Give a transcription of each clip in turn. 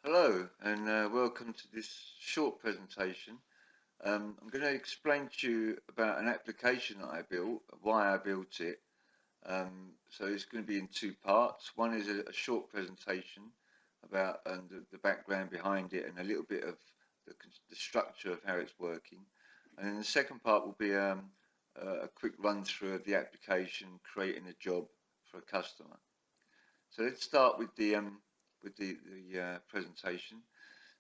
Hello and welcome to this short presentation. I'm going to explain to you about an application that I built, why I built it. So it's going to be in two parts. One is a short presentation about the background behind it and a little bit of the structure of how it's working. And then the second part will be a quick run through of the application, creating a job for a customer. So let's start with the presentation.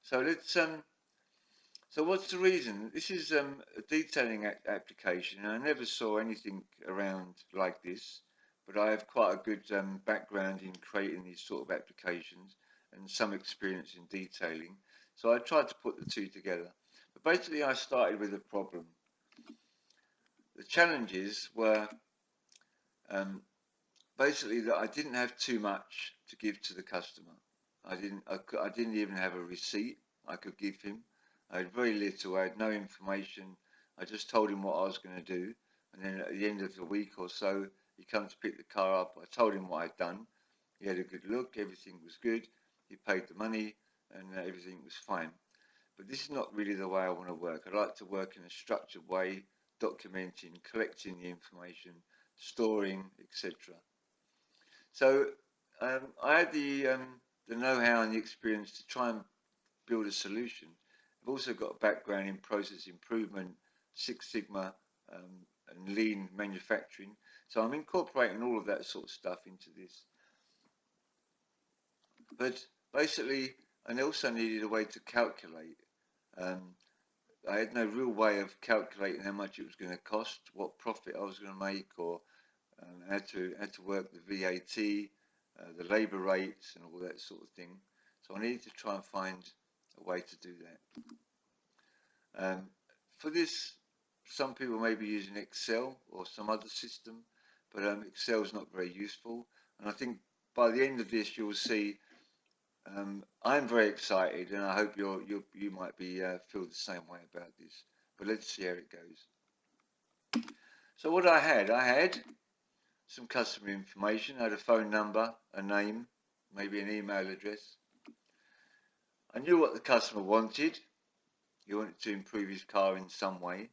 So let's so what's the reason? This is a detailing application, and I never saw anything around like this, but I have quite a good background in creating these sort of applications and some experience in detailing. So I tried to put the two together. But basically I started with a problem. The challenges were um, basically that I didn't have too much to give to the customer. I didn't even have a receipt I could give him. I had very little. I had no information. I just told him what I was going to do, and then at the end of the week or so, he came to pick the car up. I told him what I'd done. He had a good look. Everything was good. He paid the money, and everything was fine. But this is not really the way I want to work. I like to work in a structured way, documenting, collecting the information, storing, etc. So I had the know-how and the experience to try and build a solution. I've also got a background in process improvement, Six Sigma, and lean manufacturing. So I'm incorporating all of that sort of stuff into this. But basically, I also needed a way to calculate. Um, I had no real way of calculating how much it was going to cost, what profit I was going to make, or had to work the VAT, the labour rates, and all that sort of thing. So I needed to try and find a way to do that. For this, some people may be using Excel or some other system, but Excel is not very useful. And I think by the end of this, you'll see I'm very excited, and I hope you might be feel the same way about this. But let's see how it goes. So what I had some customer information. I had a phone number, a name, maybe an email address. I knew what the customer wanted. He wanted to improve his car in some way.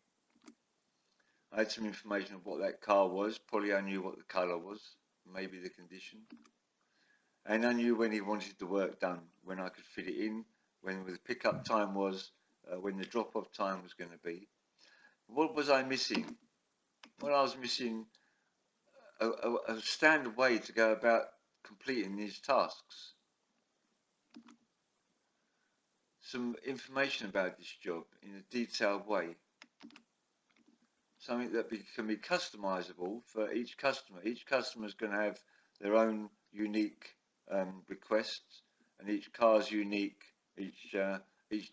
I had some information of what that car was. Probably I knew what the colour was, maybe the condition. And I knew when he wanted the work done, when I could fit it in, when the pickup time was, when the drop-off time was going to be. What was I missing? Well, I was missing a standard way to go about completing these tasks. Some information about this job in a detailed way. Something that can be customizable for each customer. Each customer is going to have their own unique requests, and each car is unique. Each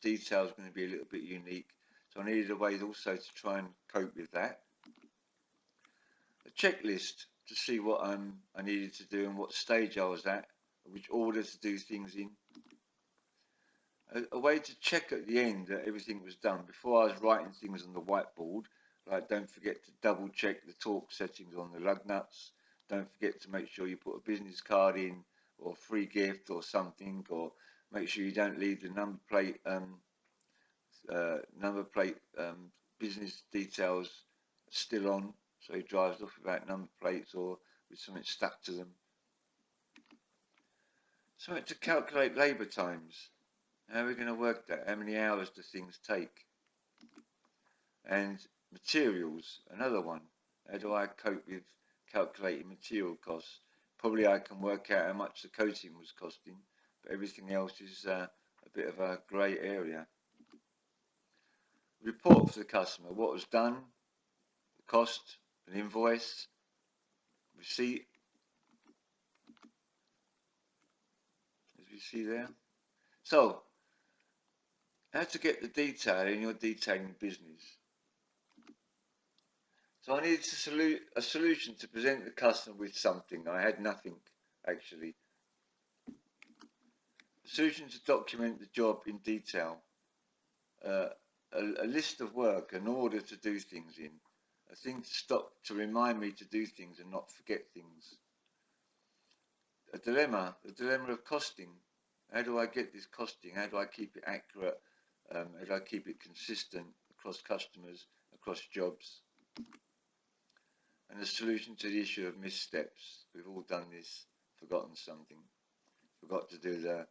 detail is going to be a little bit unique. So I needed a way also to try and cope with that. A checklist to see what I needed to do and what stage I was at, which order to do things in. A way to check at the end that everything was done. Before I was writing things on the whiteboard, like don't forget to double check the torque settings on the lug nuts. Don't forget to make sure you put a business card in, or free gift or something, or make sure you don't leave the number plate business details still on, so he drives off without number plates or with something stuck to them. Something to calculate labour times. How are we going to work that? How many hours do things take? And materials, another one. How do I cope with calculating material costs? Probably I can work out how much the coating was costing, but everything else is a bit of a grey area. Report for the customer, what was done, the cost, an invoice, receipt, as you see there. So, how to get the detail in your detailing business. So I needed a solution to present the customer with something. I had nothing, actually. A solution to document the job in detail. A list of work, an order to do things in. A thing to stop, to remind me to do things and not forget things. A dilemma, the dilemma of costing. How do I get this costing? How do I keep it accurate? How do I keep it consistent across customers, across jobs? And the solution to the issue of missteps. We've all done this, forgotten something. Forgot to do the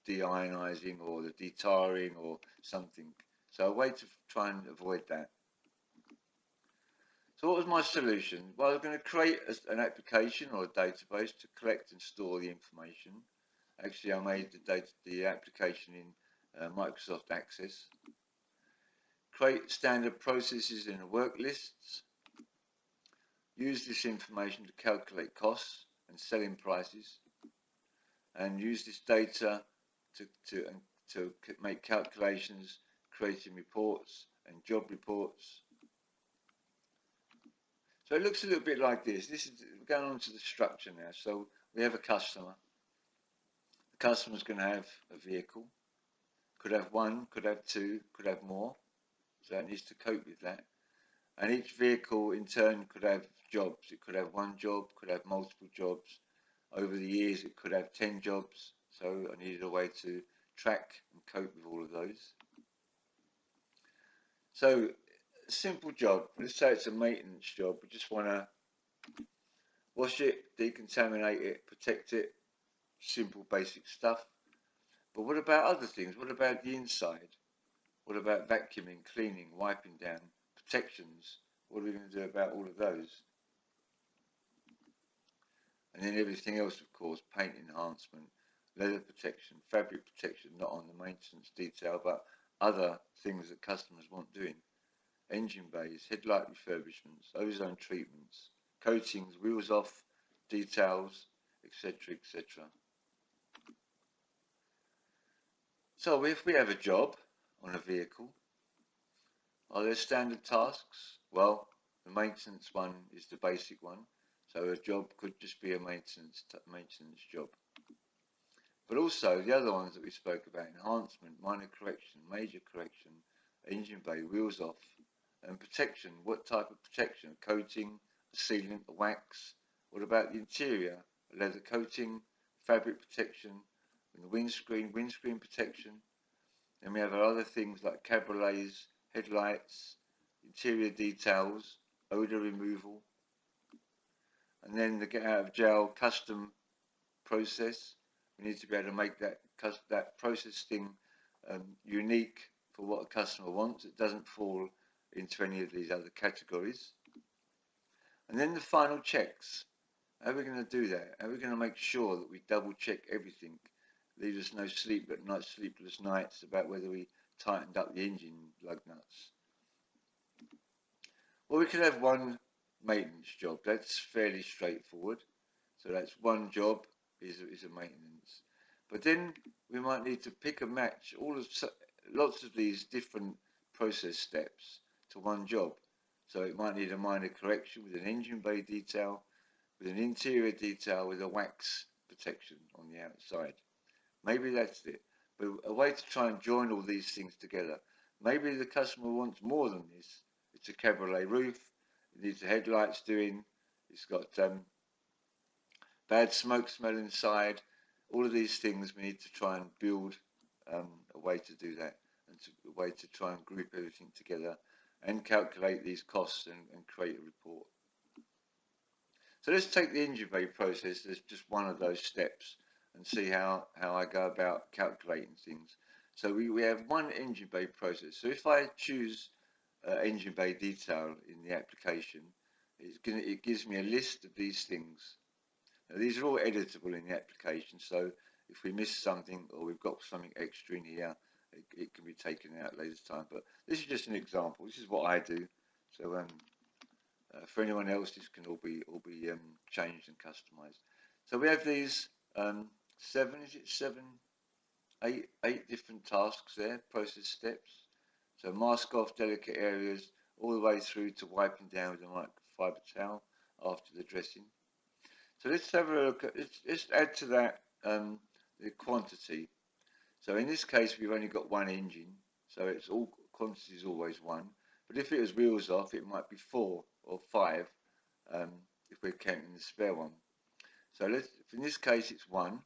deionizing or the detarring or something. So a way to try and avoid that. So what was my solution? Well, I was going to create an application or a database to collect and store the information. Actually, I made the application in Microsoft Access. Create standard processes in work lists. Use this information to calculate costs and selling prices. And use this data to make calculations, creating reports and job reports. So it looks a little bit like this. This is going on to the structure now. So we have a customer. The customer is going to have a vehicle. Could have one, could have two, could have more. So it needs to cope with that. And each vehicle in turn could have jobs. It could have one job, could have multiple jobs. Over the years it could have 10 jobs. So I needed a way to track and cope with all of those. So a simple job, let's say it's a maintenance job. We just want to wash it, decontaminate it, protect it, simple basic stuff. But what about other things? What about the inside? What about vacuuming, cleaning, wiping down, protections? What are we going to do about all of those? And then everything else, of course, paint enhancement, leather protection, fabric protection, not on the maintenance detail, but other things that customers want doing. Engine bays, headlight refurbishments, ozone treatments, coatings, wheels off, details, etc., etc. So if we have a job on a vehicle, are there standard tasks? Well, the maintenance one is the basic one. So a job could just be a maintenance job. But also the other ones that we spoke about: enhancement, minor correction, major correction, engine bay, wheels off, and protection. What type of protection? A coating, a sealant, a wax. What about the interior? A leather coating, fabric protection, and the windscreen protection. Then we have our other things like cabriolets, headlights, interior details, odour removal. And then the get out of jail custom process. We need to be able to make that process thing unique for what a customer wants. It doesn't fall into any of these other categories. And then the final checks. How are we going to do that? How are we going to make sure that we double check everything? Leave us no sleepless nights about whether we tightened up the engine lug nuts. Well, we could have one maintenance job. That's fairly straightforward. So that's one job is a maintenance. But then we might need to pick and match lots of these different process steps to one job. So it might need a minor correction with an engine bay detail, with an interior detail, with a wax protection on the outside. Maybe that's it. But a way to try and join all these things together. Maybe the customer wants more than this. It's a cabriolet roof. It needs the headlights doing. It's got bad smoke smell inside. All of these things we need to try and build a way to do that, and a way to try and group everything together and calculate these costs and create a report. So let's take the engine bay process as just one of those steps and see how I go about calculating things. So we have one engine bay process. So if I choose engine bay detail in the application, it gives me a list of these things. Now, these are all editable in the application, so if we miss something or we've got something extra in here, it can be taken out later time. But this is just an example. This is what I do. So for anyone else, this can all be changed and customized. So we have these eight different tasks there, process steps. So mask off delicate areas all the way through to wiping down with a microfiber towel after the dressing. So let's have a look at, let's add to that the quantity. So in this case, we've only got one engine, so it's all quantity is always one. But if it was wheels off, it might be 4 or 5 if we're counting the spare one. So in this case, it's 1.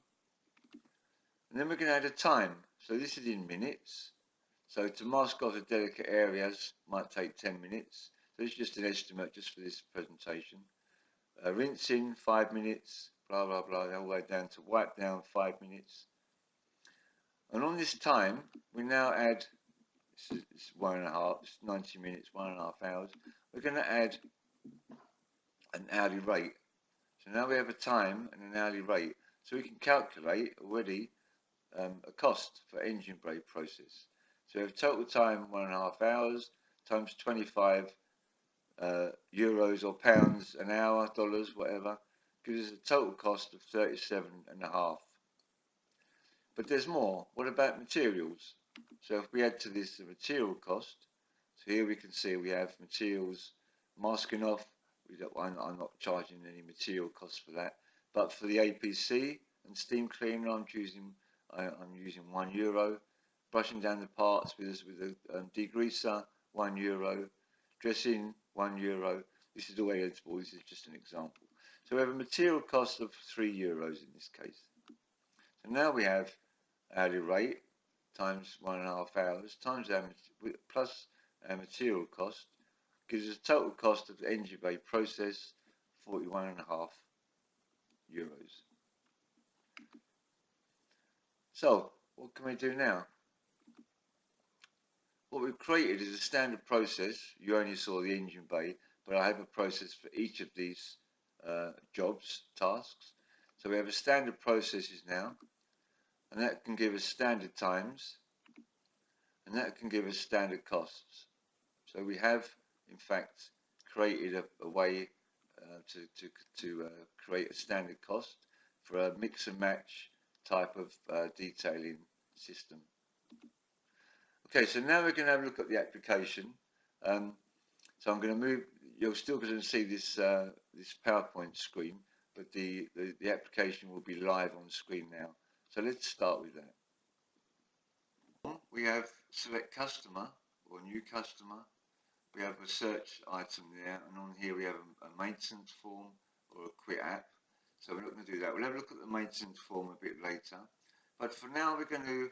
And then we're going to add a time. So this is in minutes. So to mask off the delicate areas might take 10 minutes. So it's just an estimate just for this presentation. Rinsing 5 minutes, blah blah blah, all the way down to wipe down 5 minutes. And on this time, we now add, it's 1.5, it's 90 minutes, 1.5 hours. We're going to add an hourly rate. So now we have a time and an hourly rate. So we can calculate already a cost for engine brake process. So we have total time 1.5 hours times 25 euros or pounds an hour, dollars, whatever, gives us a total cost of 37.5. But there's more. What about materials? So if we add to this the material cost, so here we can see we have materials masking off. I'm not charging any material costs for that. But for the APC and steam cleaner, I'm using €1. Brushing down the parts with a degreaser, €1. Dressing, €1. This is always eligible. This is just an example. So we have a material cost of €3 in this case. So now we have hourly rate times 1.5 hours times our plus our material cost gives us a total cost of the engine bay process 41.5 euros. So what can we do now? What we've created is a standard process. You only saw the engine bay, but I have a process for each of these jobs, tasks. So we have a standard processes now, and that can give us standard times, and that can give us standard costs. So we have, in fact, created a way to create a standard cost for a mix and match type of detailing system. Okay, so now we're going to have a look at the application. So I'm going to move. You're still going to see this this PowerPoint screen, but the application will be live on screen now. So let's start with that. We have select customer or new customer. We have a search item there, and on here we have a maintenance form or a quit app. So we're not going to do that. We'll have a look at the maintenance form a bit later. But for now, we're going to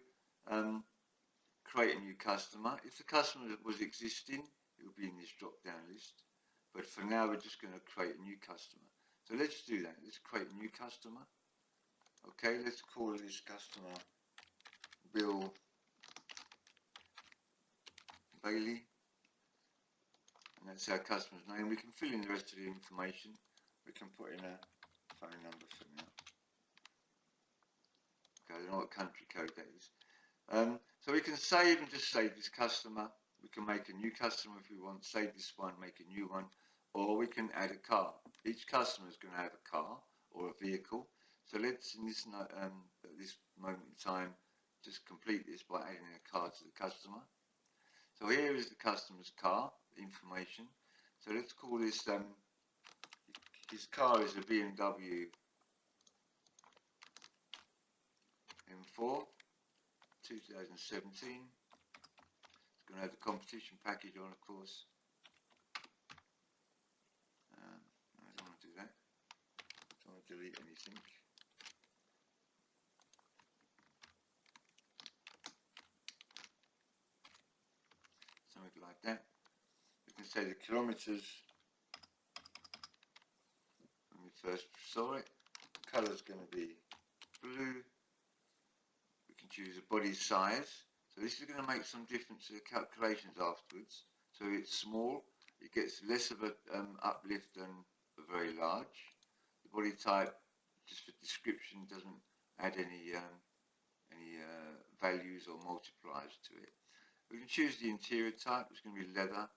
create a new customer. If the customer was existing, it would be in this drop-down list. But for now, we're just going to create a new customer. So let's do that. Let's create a new customer. Okay, let's call this customer Bill Bailey. And that's our customer's name. We can fill in the rest of the information. We can put in a phone number for now. Okay, I don't know what country code that is. So we can save and just save this customer. We can make a new customer if we want, save this one, make a new one, or we can add a car. Each customer is going to have a car or a vehicle. So let's, in this, at this moment in time, just complete this by adding a car to the customer. So here is the customer's car information. So let's call this, his car is a BMW M4 2017. It's going to have the competition package on, of course. I don't want to do that. I don't want to delete anything. Something like that. We can say the kilometers when we first saw it. The colour is going to be blue. We can choose a body size. So this is going to make some difference to the calculations afterwards. So it's small. It gets less of an uplift than a very large. The body type, just for description, doesn't add any values or multipliers to it. We can choose the interior type, which is going to be leather.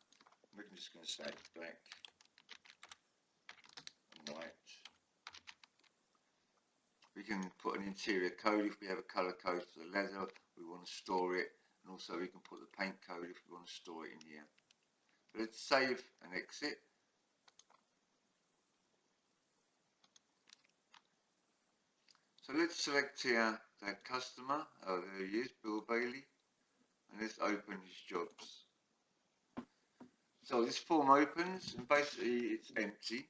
We're just going to say black and white. We can put an interior code if we have a colour code for the leather, we want to store it, and also we can put the paint code if we want to store it in here. So let's save and exit. So let's select here that customer, there he is, Bill Bailey, and let's open his jobs. So this form opens and basically it's empty.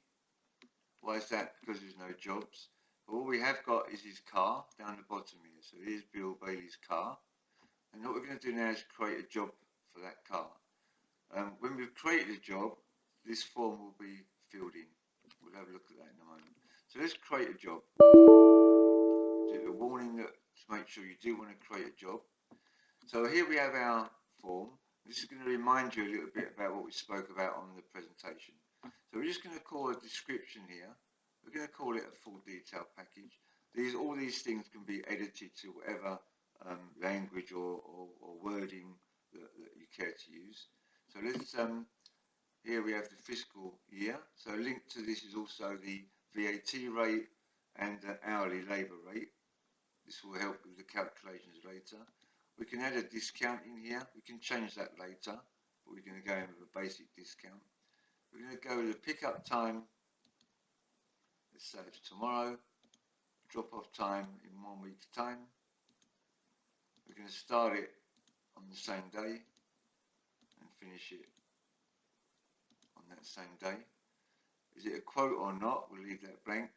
Why is that? Because there's no jobs. But all we have got is his car down the bottom here. So here's Bill Bailey's car. And what we're going to do now is create a job for that car. When we've created a job, this form will be filled in. We'll have a look at that in a moment. So let's create a job. Do a warning that to make sure you do want to create a job. So here we have our form. This is going to remind you a little bit about what we spoke about on the presentation. So we're just going to call a description here. We're going to call it a full detail package. All these things can be edited to whatever language or wording that you care to use. So let's here we have the fiscal year. So linked to this is also the VAT rate and the hourly labour rate. This will help with the calculations later. We can add a discount in here. We can change that later, but we're going to go in with a basic discount. We're going to go with the pickup time. Let's say it's tomorrow. Drop-off time in 1 week's time. We're going to start it on the same day and finish it on that same day. Is it a quote or not? We'll leave that blank.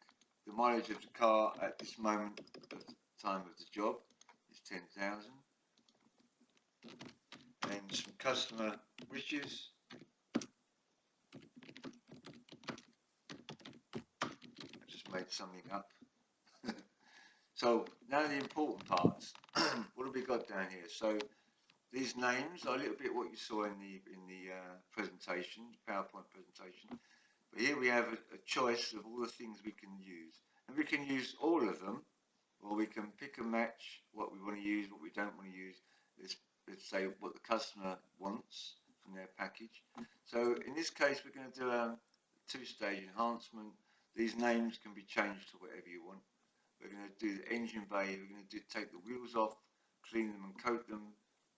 The mileage of the car at this moment of the time of the job is 10,000. And some customer wishes. I just made something up. So now the important parts. What have we got down here? So these names are a little bit what you saw in the presentation, PowerPoint presentation. But here we have a choice of all the things we can use, and we can use all of them, or we can pick and match what we want to use, what we don't want to use. Let's say what the customer wants from their package. So in this case, we're going to do a two-stage enhancement. These names can be changed to whatever you want. We're going to do the engine bay. We're going to take the wheels off, clean them and coat them.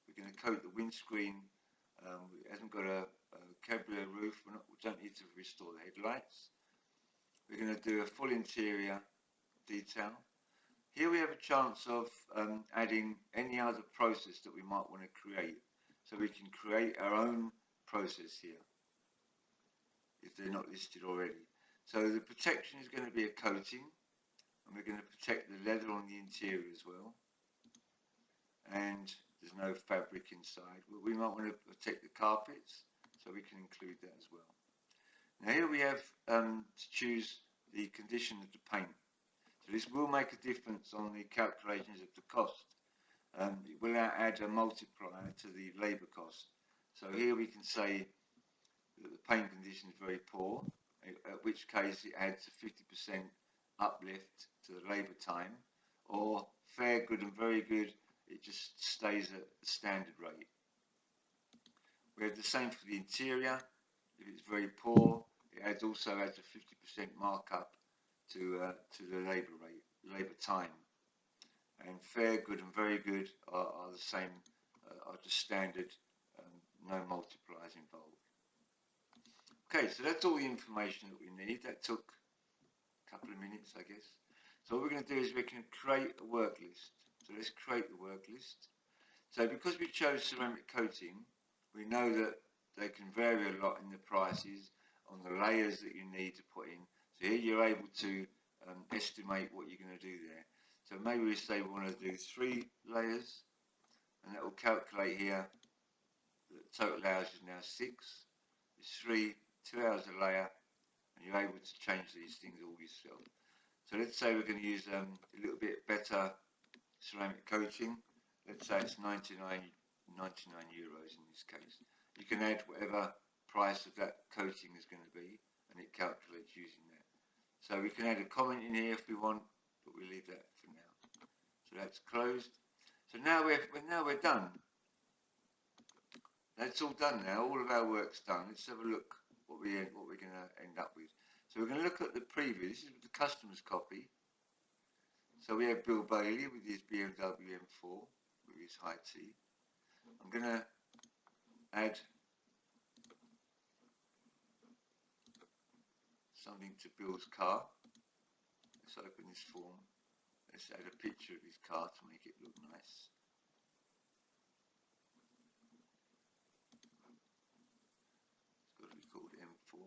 We're going to coat the windscreen. It hasn't got a cabriolet roof. We don't need to restore the headlights. We're going to do a full interior detail. Here we have a chance of adding any other process that we might want to create. So we can create our own process here if they're not listed already. So the protection is going to be a coating, and we're going to protect the leather on the interior as well. And there's no fabric inside. We might want to protect the carpets, so we can include that as well. Now here we have to choose the condition of the paint. So this will make a difference on the calculations of the cost. It will add a multiplier to the labour cost. So here we can say that the paint condition is very poor, at which case it adds a 50% uplift to the labour time, or fair, good and very good, it just stays at the standard rate. We have the same for the interior. If it's very poor, it also adds a 50% markup to the labour time. And fair, good and very good are the same, are just standard, no multipliers involved. Okay, so that's all the information that we need. That took a couple of minutes, I guess. So what we're going to do is we can create a work list. So let's create the work list. So because we chose ceramic coating, we know that they can vary a lot in the prices on the layers that you need to put in. So here you're able to estimate what you're going to do there. So maybe we say we want to do 3 layers, and that will calculate here that the total hours is now 6. It's 2 hours a layer, and you're able to change these things all yourself. So let's say we're going to use a little bit better ceramic coating. Let's say it's 99 euros in this case. You can add whatever price of that coating is going to be, and it calculates using that. So we can add a comment in here if we want, but we'll leave that for now. So that's closed. So now we're done. That's all done now. All of our work's done. Let's have a look what we're going to end up with. So we're going to look at the preview. This is the customer's copy. So we have Bill Bailey with his BMW M4 with his high T. I'm going to add something to Bill's car. Let's open this form. Let's add a picture of his car to make it look nice. It's got to be called M4.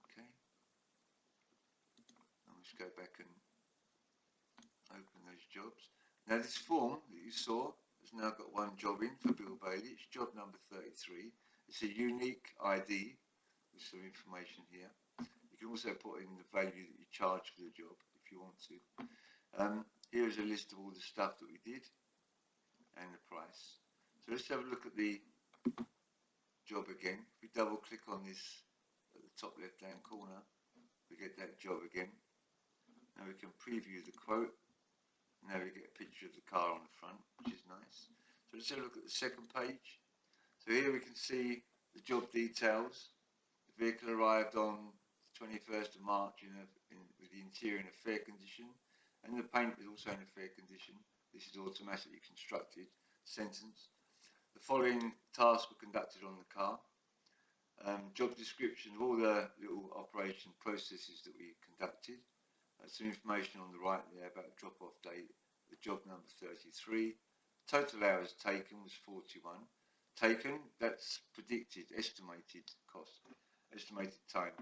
Okay. just go back and open those jobs. Now this form that you saw has now got one job in for Bill Bailey. It's job number 33. It's a unique ID with some information here. You can also put in the value that you charge for the job if you want to. Here is a list of all the stuff that we did and the price. So let's have a look at the job again. If we double click on this at the top left hand corner, we get that job again. Now we can preview the quote. Now we get a picture of the car on the front, which is nice. So let's have a look at the second page. So here we can see the job details. The vehicle arrived on the 21st of March with the interior in a fair condition, and the paint is also in a fair condition. This is automatically constructed. Sentence. The following tasks were conducted on the car. Job description of all the little operation processes that we conducted. Some information on the right there about drop-off date, the job number 33. Total hours taken was 41. Taken, that's predicted, estimated cost, estimated time.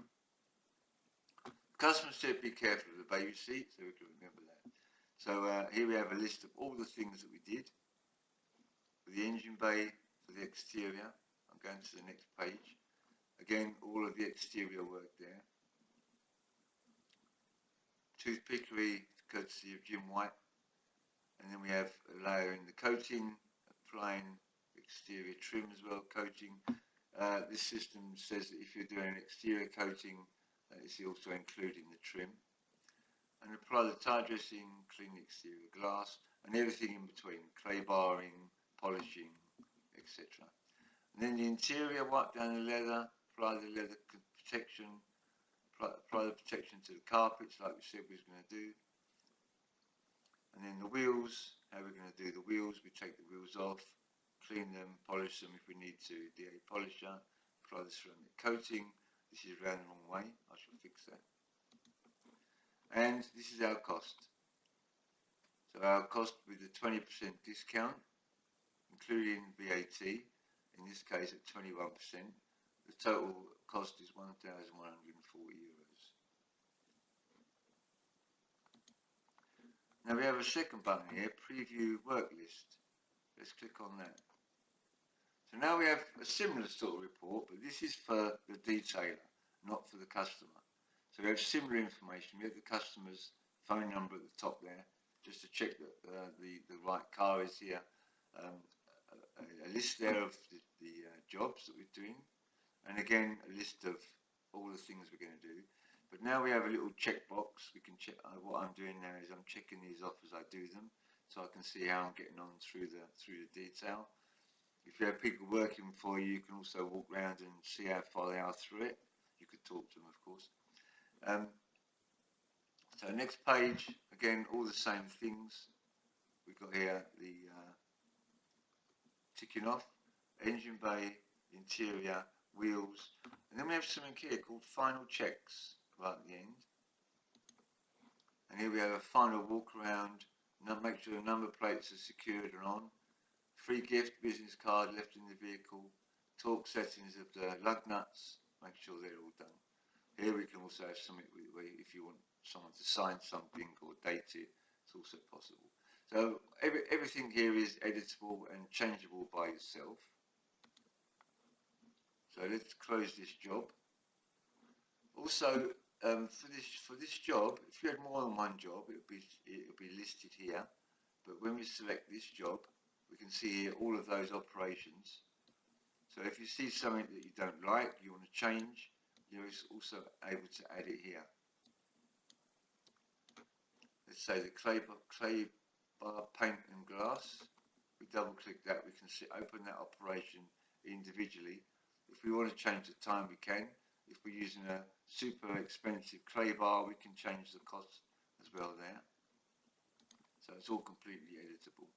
The customer said be careful of the baby seat, so we can remember that. So here we have a list of all the things that we did. For the engine bay, for the exterior, I'm going to the next page. Again, all of the exterior work there. Toothpickery, courtesy of Jim White, and then we have layering the coating, applying exterior trim as well, coating. This system says that if you're doing an exterior coating, it's also including the trim. And apply the tire dressing, clean the exterior glass, and everything in between, clay barring, polishing, etc. And then the interior, wipe down the leather, apply the leather protection, apply the protection to the carpets like we said we was going to do. And then the wheels, how we're going to do the wheels, we take the wheels off, clean them, polish them if we need to, DA polisher, apply the ceramic coating. This is round the wrong way, I shall fix that. And this is our cost. So our cost with a 20% discount, including VAT, in this case at 21%, the total cost is €1,140. Now we have a second button here, preview work list. Let's click on that. So now we have a similar sort of report, but this is for the detailer, not for the customer. So we have similar information. We have the customer's phone number at the top there, just to check that the right car is here. A list there of the jobs that we're doing, and again a list of all the things we're going to do. But now we have a little checkbox. We can check. What I'm doing now is I'm checking these off as I do them, so I can see how I'm getting on through the detail. If you have people working for you, you can also walk around and see how far they are through it. You could talk to them, of course. So next page, again, all the same things. We've got here the ticking off, engine bay, interior, wheels, and then we have something here called final checks right at the end. And here we have a final walk around, make sure the number plates are secured and on, free gift, business card left in the vehicle, torque settings of the lug nuts, make sure they're all done. Here we can also have something where if you want someone to sign something or date it, it's also possible. So everything here is editable and changeable by yourself. So let's close this job. Also, for this job, if you had more than one job, it'll be listed here. But when we select this job, we can see here all of those operations. So if you see something that you don't like, you want to change, you're also able to add it here. Let's say the clay bar paint and glass. We double click that, we can open that operation individually. If we want to change the time, we can. If we're using a super expensive clay bar, we can change the cost as well there. So it's all completely editable.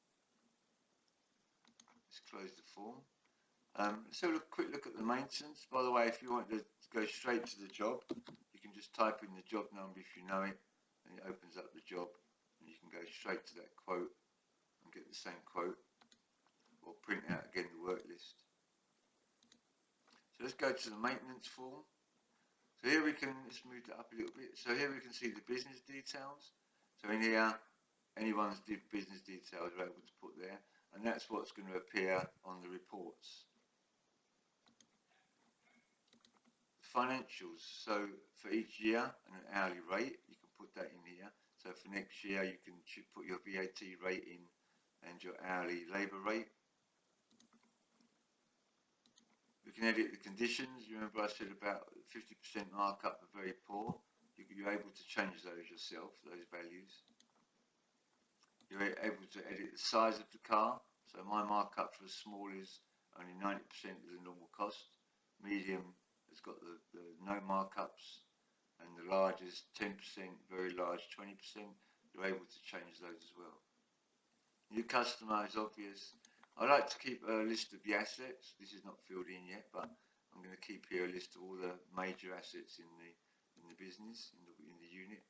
Let's close the form. Let's have a quick look at the maintenance. By the way, if you want to go straight to the job, you can just type in the job number if you know it, and it opens up the job, and you can go straight to that quote and get the same quote, or print out again the work list. So let's go to the maintenance form. So here we can, let's move that up a little bit. So here we can see the business details. So in here, anyone's business details are able to put there, and that's what's going to appear on the reports. Financials, so for each year and an hourly rate, you can put that in here. So for next year, you can put your VAT rate in and your hourly labour rate. We can edit the conditions. You remember I said about 50% markup are very poor. You're able to change those yourself, those values. You're able to edit the size of the car. So my markup for the small is only 90% of the normal cost. Medium has got the no markups, and the large is 10%, very large 20%. You're able to change those as well. New customer is obvious. I like to keep a list of the assets. This is not filled in yet, but I'm going to keep here a list of all the major assets in the business, in the unit.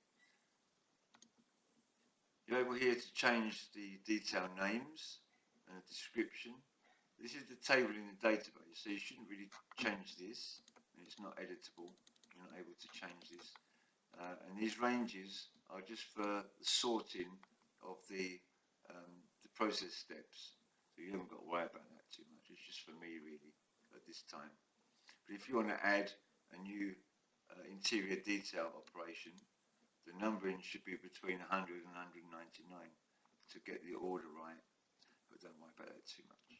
You're able here to change the detail names and the description. This is the table in the database, so you shouldn't really change this, and it's not editable. You're not able to change this. And these ranges are just for the sorting of the process steps. So you haven't got to worry about that too much. It's just for me really at this time. But if you want to add a new interior detail operation, the numbering should be between 100 and 199 to get the order right. But don't worry about that too much.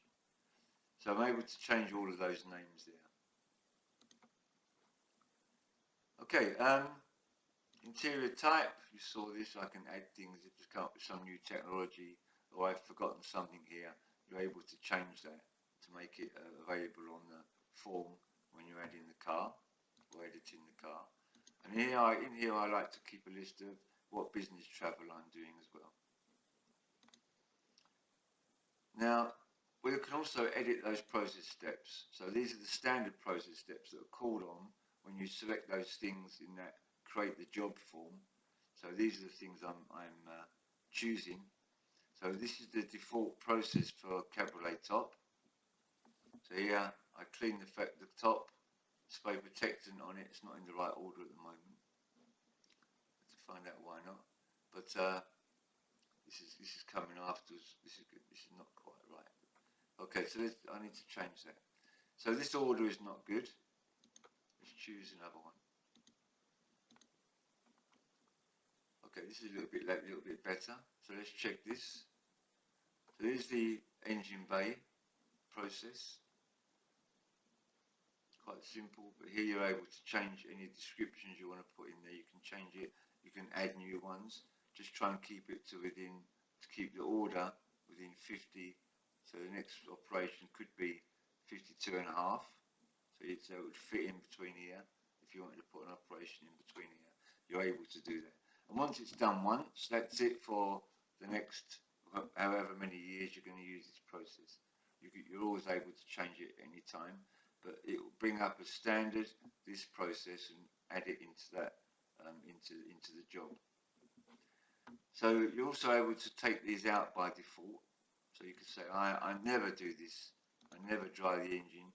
So I'm able to change all of those names there. Okay, interior type, you saw this. I can add things if there's come up with some new technology, or I've forgotten something here. You're able to change that to make it available on the form when you're adding the car or editing the car. And in here I like to keep a list of what business travel I'm doing as well. Now we can also edit those process steps. So these are the standard process steps that are called on when you select those things in that create the job form. So these are the things I'm choosing. So this is the default process for cabriolet top. So here I clean the top, spray protectant on it. It's not in the right order at the moment. To find out why not. But this is coming afterwards. This is not quite right. Okay, so I need to change that. So this order is not good. Let's choose another one. Okay, this is a little bit better. So let's check this. So here's the engine bay process. It's quite simple, but here you're able to change any descriptions you want to put in there. You can change it. You can add new ones. Just try and keep it to keep the order within 50. So the next operation could be 52.5. So it would fit in between here. If you wanted to put an operation in between here, you're able to do that. And once it's done once, that's it for the next however many years you're going to use this process. You're always able to change it any time, but it will bring up a standard, this process, and add it into that, into the job. So you're also able to take these out by default. So you can say, I never do this. I never dry the engine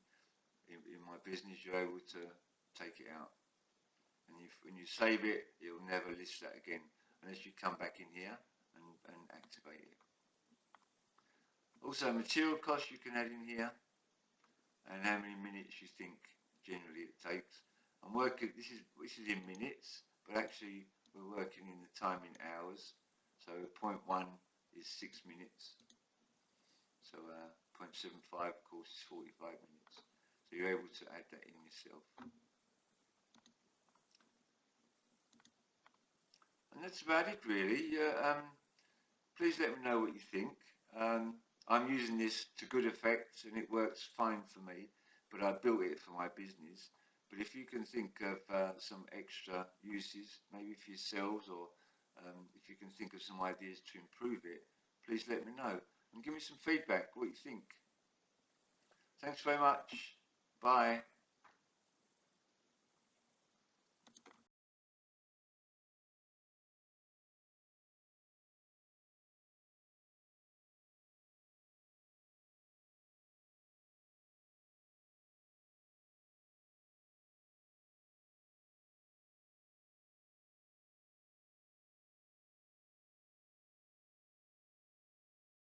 in my business. You're able to take it out. And when you save it, it will never list that again, unless you come back in here and activate it. Also, material cost you can add in here, and how many minutes you think generally it takes. I'm working. This is in minutes, but actually we're working in the time in hours. So 0.1 is 6 minutes. So 0.75 of course is 45 minutes. So you're able to add that in yourself. And that's about it really. Please let me know what you think. I'm using this to good effect and it works fine for me, but I built it for my business. But if you can think of some extra uses, maybe for yourselves, or if you can think of some ideas to improve it, please let me know and give me some feedback, what you think. Thanks very much. Bye.